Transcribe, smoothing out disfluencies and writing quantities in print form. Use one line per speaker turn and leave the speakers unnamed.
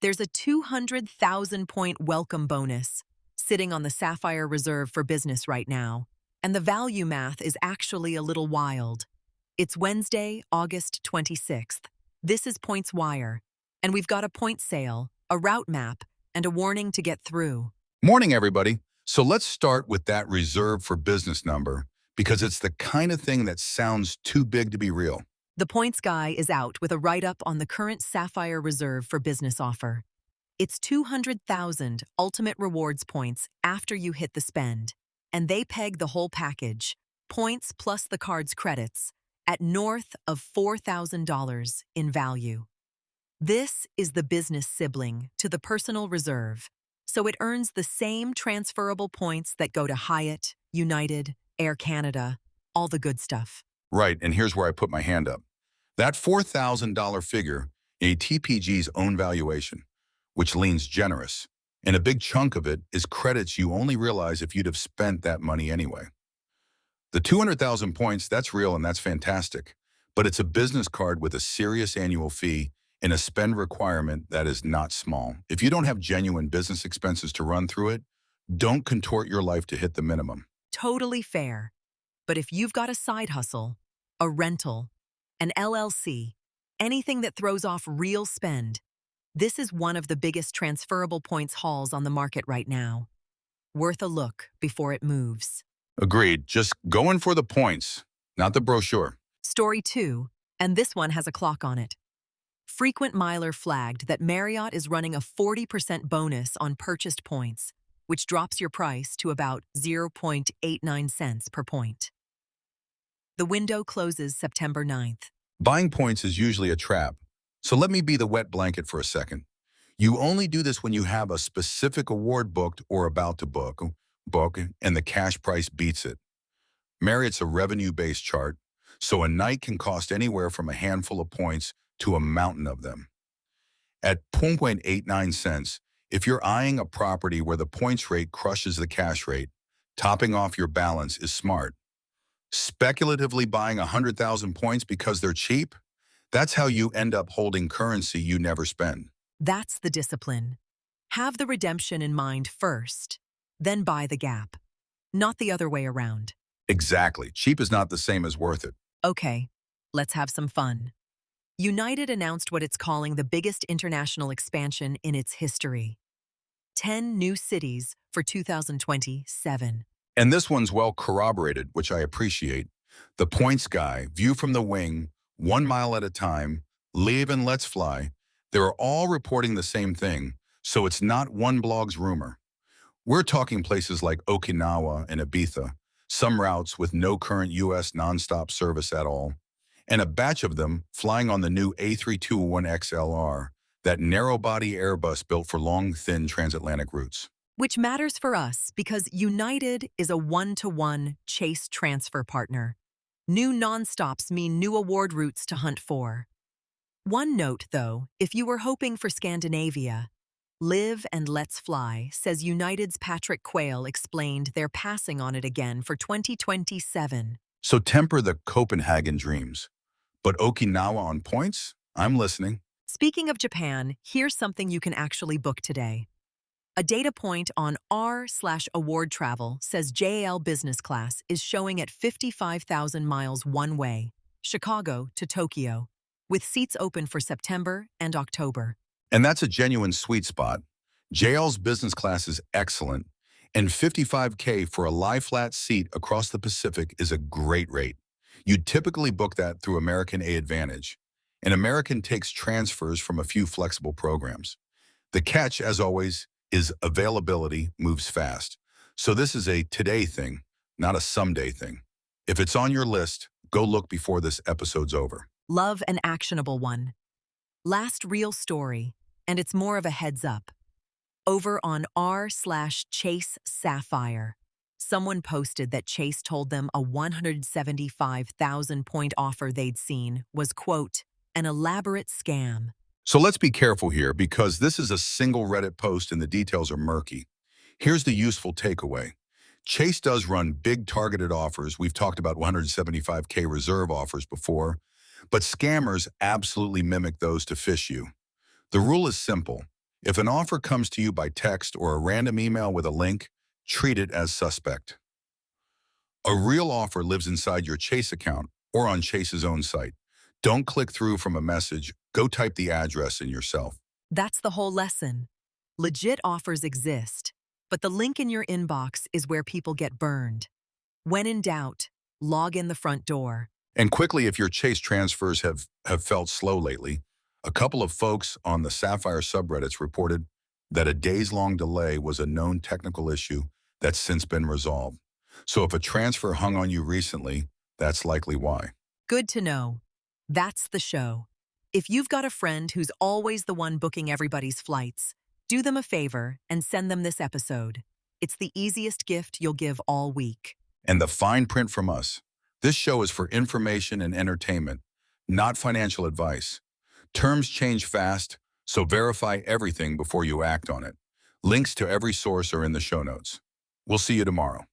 There's a 200,000-point welcome bonus sitting on the Sapphire Reserve for business right now, and the value math is actually a little wild. It's Wednesday, August 26th. This is Points Wire, and we've got a point sale, a route map, and a warning to get through.
Morning, everybody. So let's start with that reserve for business number because it's the kind of thing that sounds too big to be real.
The Points guy is out with a write-up on the current Sapphire Reserve for business offer. It's 200,000 ultimate rewards points after you hit the spend, and they peg the whole package, points plus the card's credits, at north of $4,000 in value. This is the business sibling to the personal reserve, so it earns the same transferable points that go to Hyatt, United, Air Canada, all the good stuff.
Right, and here's where I put my hand up. That $4,000 figure in TPG's own valuation, which leans generous, and a big chunk of it is credits you only realize if you'd have spent that money anyway. The 200,000 points, that's real and that's fantastic, but it's a business card with a serious annual fee and a spend requirement that is not small. If you don't have genuine business expenses to run through it, don't contort your life to hit the minimum.
Totally fair. But if you've got a side hustle, a rental, an LLC, anything that throws off real spend, this is one of the biggest transferable points hauls on the market right now. Worth a look before it moves.
Agreed. Just going for the points, not the brochure.
Story 2, and this one has a clock on it. Frequent Miler flagged that Marriott is running a 40% bonus on purchased points, which drops your price to about 0.89 cents per point. The window closes September 9th.
Buying points is usually a trap, so let me be the wet blanket for a second. You only do this when you have a specific award booked or about to book, and the cash price beats it. Marriott's a revenue-based chart, so a night can cost anywhere from a handful of points to a mountain of them. At 0.89 cents, if you're eyeing a property where the points rate crushes the cash rate, topping off your balance is smart. Speculatively buying 100,000 points because they're cheap, that's how you end up holding currency you never spend.
That's the discipline. Have the redemption in mind first, then buy the gap, not the other way around.
Exactly. Cheap is not the same as worth it.
Okay, let's have some fun. United announced what it's calling the biggest international expansion in its history. 10 new cities for 2027.
And this one's well corroborated, which I appreciate. The points guy, view from the wing, 1 mile at a time, leave and let's fly. They're all reporting the same thing, so it's not one blog's rumor. We're talking places like Okinawa and Ibiza, some routes with no current U.S. nonstop service at all, and a batch of them flying on the new A321XLR, that narrow-body Airbus built for long, thin transatlantic routes.
Which matters for us because United is a one-to-one Chase transfer partner. New nonstops mean new award routes to hunt for. One note, though, if you were hoping for Scandinavia, Live and Let's Fly says United's Patrick Quayle explained they're passing on it again for 2027.
So temper the Copenhagen dreams. But Okinawa on points? I'm listening.
Speaking of Japan, here's something you can actually book today. A data point on r/award travel says JAL business class is showing at 55,000 miles one way, Chicago to Tokyo, with seats open for September and October.
And that's a genuine sweet spot. JL's business class is excellent, and $55K for a lie-flat seat across the Pacific is a great rate. You'd typically book that through American A Advantage, and American takes transfers from a few flexible programs. The catch, as always, is availability moves fast. So this is a today thing, not a someday thing. If it's on your list, go look before this episode's over.
Love an actionable one. Last real story, and it's more of a heads up. Over on r/Chase Sapphire, someone posted that Chase told them a 175,000-point offer they'd seen was, quote, an elaborate scam.
So let's be careful here because this is a single Reddit post and the details are murky. Here's the useful takeaway. Chase does run big targeted offers. We've talked about 175K reserve offers before, but scammers absolutely mimic those to phish you. The rule is simple. If an offer comes to you by text or a random email with a link, treat it as suspect. A real offer lives inside your Chase account or on Chase's own site. Don't click through from a message. Go type the address in yourself.
That's the whole lesson. Legit offers exist, but the link in your inbox is where people get burned. When in doubt, log in the front door.
And quickly, if your Chase transfers have felt slow lately, a couple of folks on the Sapphire subreddits reported that a days-long delay was a known technical issue that's since been resolved. So if a transfer hung on you recently, that's likely why.
Good to know. That's the show. If you've got a friend who's always the one booking everybody's flights, do them a favor and send them this episode. It's the easiest gift you'll give all week.
And the fine print from us. This show is for information and entertainment, not financial advice. Terms change fast, so verify everything before you act on it. Links to every source are in the show notes. We'll see you tomorrow.